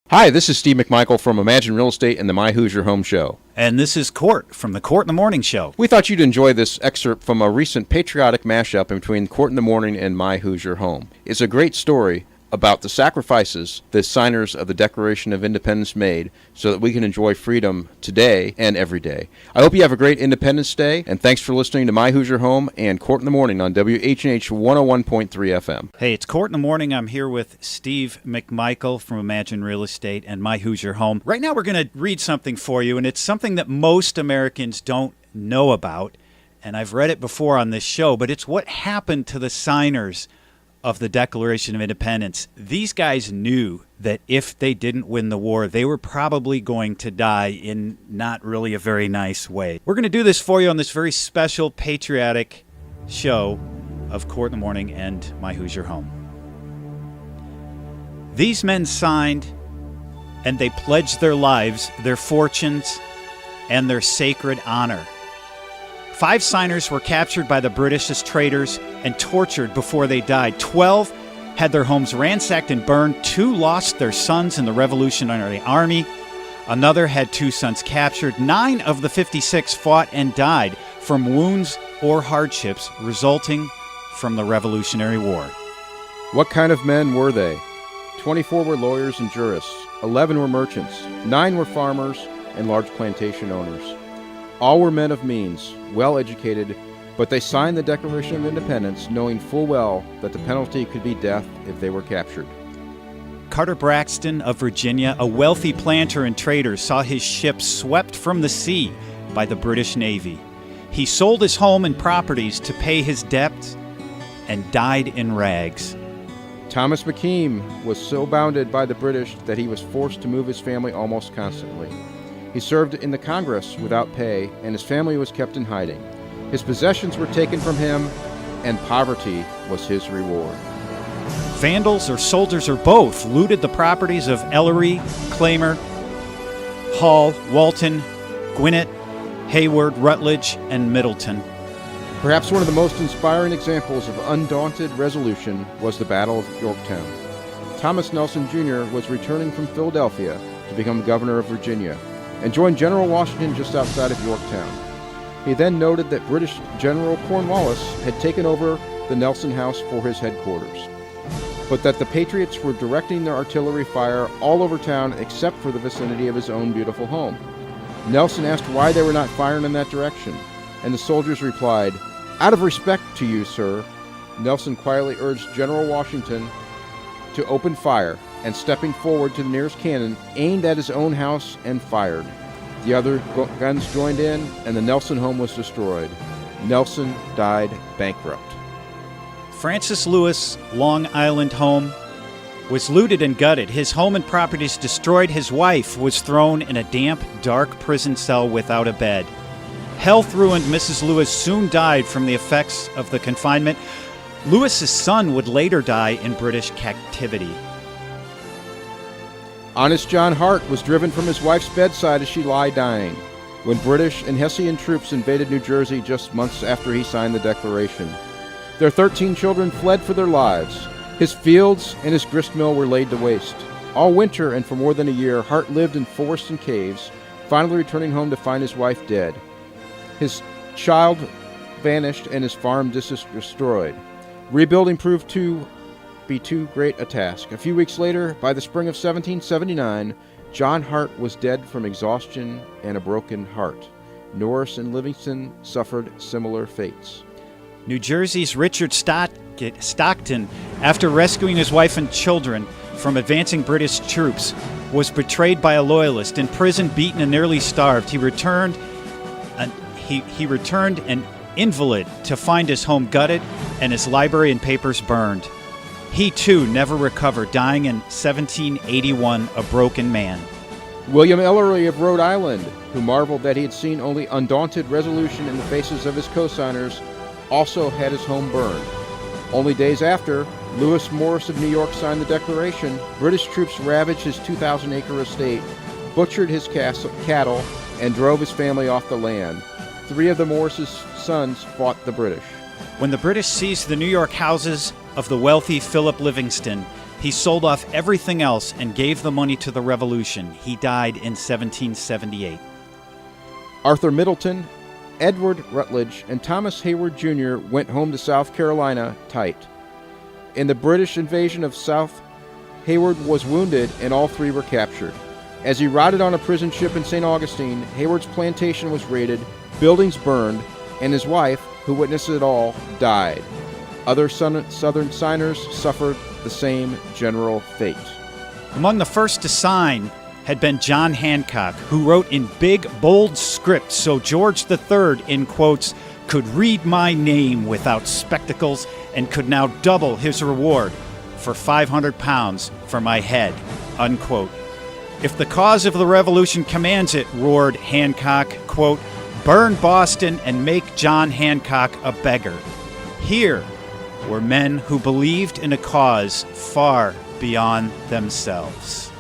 Hi, this is Steve McMichael from Imagine Real Estate and the My Hoosier Home Show. And this is Cort from the Cort in the Morning Show. We thought you'd enjoy this excerpt from a recent patriotic mashup between Cort in the Morning and My Hoosier Home. It's a great story about the sacrifices the signers of the Declaration of Independence made so that we can enjoy freedom today and every day. I hope you have a great Independence Day, and thanks for listening to My Hoosier Home and Cort in the Morning on WHNH 101.3 FM. Hey, it's Cort in the Morning. I'm here with Steve McMichael from Imagine Real Estate and My Hoosier Home. Right now we're going to read something for you, and it's something that most Americans don't know about, and I've read it before on this show, but it's what happened to the signers of the Declaration of Independence. These guys knew that if they didn't win the war, they were probably going to die in not really a very nice way. We're going to do this for you on this very special patriotic show of Cort in the Morning and My Hoosier Home. These men signed and they pledged their lives, their fortunes, and their sacred honor. 5 signers were captured by the British as traitors and tortured before they died. 12 had their homes ransacked and burned. 2 lost their sons in the Revolutionary Army. Another had 2 sons captured. 9 of the 56 fought and died from wounds or hardships resulting from the Revolutionary War. What kind of men were they? 24 were lawyers and jurists, 11 were merchants, 9 were farmers and large plantation owners. All were men of means, well educated, but they signed the Declaration of Independence knowing full well that the penalty could be death if they were captured. Carter Braxton of Virginia, a wealthy planter and trader, saw his ship swept from the sea by the British Navy. He sold his home and properties to pay his debts and died in rags. Thomas McKean was so bounded by the British that he was forced to move his family almost constantly. He served in the Congress without pay, and his family was kept in hiding. His possessions were taken from him, and poverty was his reward. Vandals or soldiers or both looted the properties of Ellery, Claimer, Hall, Walton, Gwinnett, Hayward, Rutledge, and Middleton. Perhaps one of the most inspiring examples of undaunted resolution was the Battle of Yorktown. Thomas Nelson Jr. was returning from Philadelphia to become governor of Virginia, and joined General Washington just outside of Yorktown. He then noted that British General Cornwallis had taken over the Nelson House for his headquarters, but that the Patriots were directing their artillery fire all over town except for the vicinity of his own beautiful home. Nelson asked why they were not firing in that direction, and the soldiers replied, "Out of respect to you, sir." Nelson quietly urged General Washington to open fire, and stepping forward to the nearest cannon, aimed at his own house and fired. The other guns joined in, and the Nelson home was destroyed. Nelson died bankrupt. Francis Lewis' Long Island home was looted and gutted. His home and properties destroyed. His wife was thrown in a damp, dark prison cell without a bed. Health ruined. Mrs. Lewis soon died from the effects of the confinement. Lewis's son would later die in British captivity. Honest John Hart was driven from his wife's bedside as she lay dying when British and Hessian troops invaded New Jersey just months after he signed the Declaration. Their 13 children fled for their lives. His fields and his grist mill were laid to waste. All winter and for more than a year, Hart lived in forests and caves, finally returning home to find his wife dead. His child vanished and his farm destroyed. Rebuilding proved to be too great a task. A few weeks later, by the spring of 1779, John Hart was dead from exhaustion and a broken heart. Norris and Livingston suffered similar fates. New Jersey's Richard Stockton, after rescuing his wife and children from advancing British troops, was betrayed by a loyalist. In prison, beaten and nearly starved, he returned an invalid to find his home gutted and his library and papers burned. He, too, never recovered, dying in 1781, a broken man. William Ellery of Rhode Island, who marveled that he had seen only undaunted resolution in the faces of his co-signers, also had his home burned. Only days after, Lewis Morris of New York signed the Declaration, British troops ravaged his 2,000-acre estate, butchered his cattle, and drove his family off the land. 3 of the Morris' sons fought the British. When the British seized the New York houses of the wealthy Philip Livingston, He sold off everything else and gave the money to the revolution. He died in 1778. Arthur Middleton, Edward Rutledge, and Thomas Hayward Jr. went home to South Carolina tight. In the British invasion of South, Hayward was wounded and all three were captured. As he rotted on a prison ship in St. Augustine, Hayward's plantation was raided, buildings burned, and his wife, who witnessed it all, died. Other Southern signers suffered the same general fate. Among the first to sign had been John Hancock, who wrote in big, bold script so George III, in quotes, could read my name without spectacles and could now double his reward for 500 pounds for my head, unquote. If the cause of the revolution commands it, roared Hancock, quote, burn Boston and make John Hancock a beggar. Here were men who believed in a cause far beyond themselves.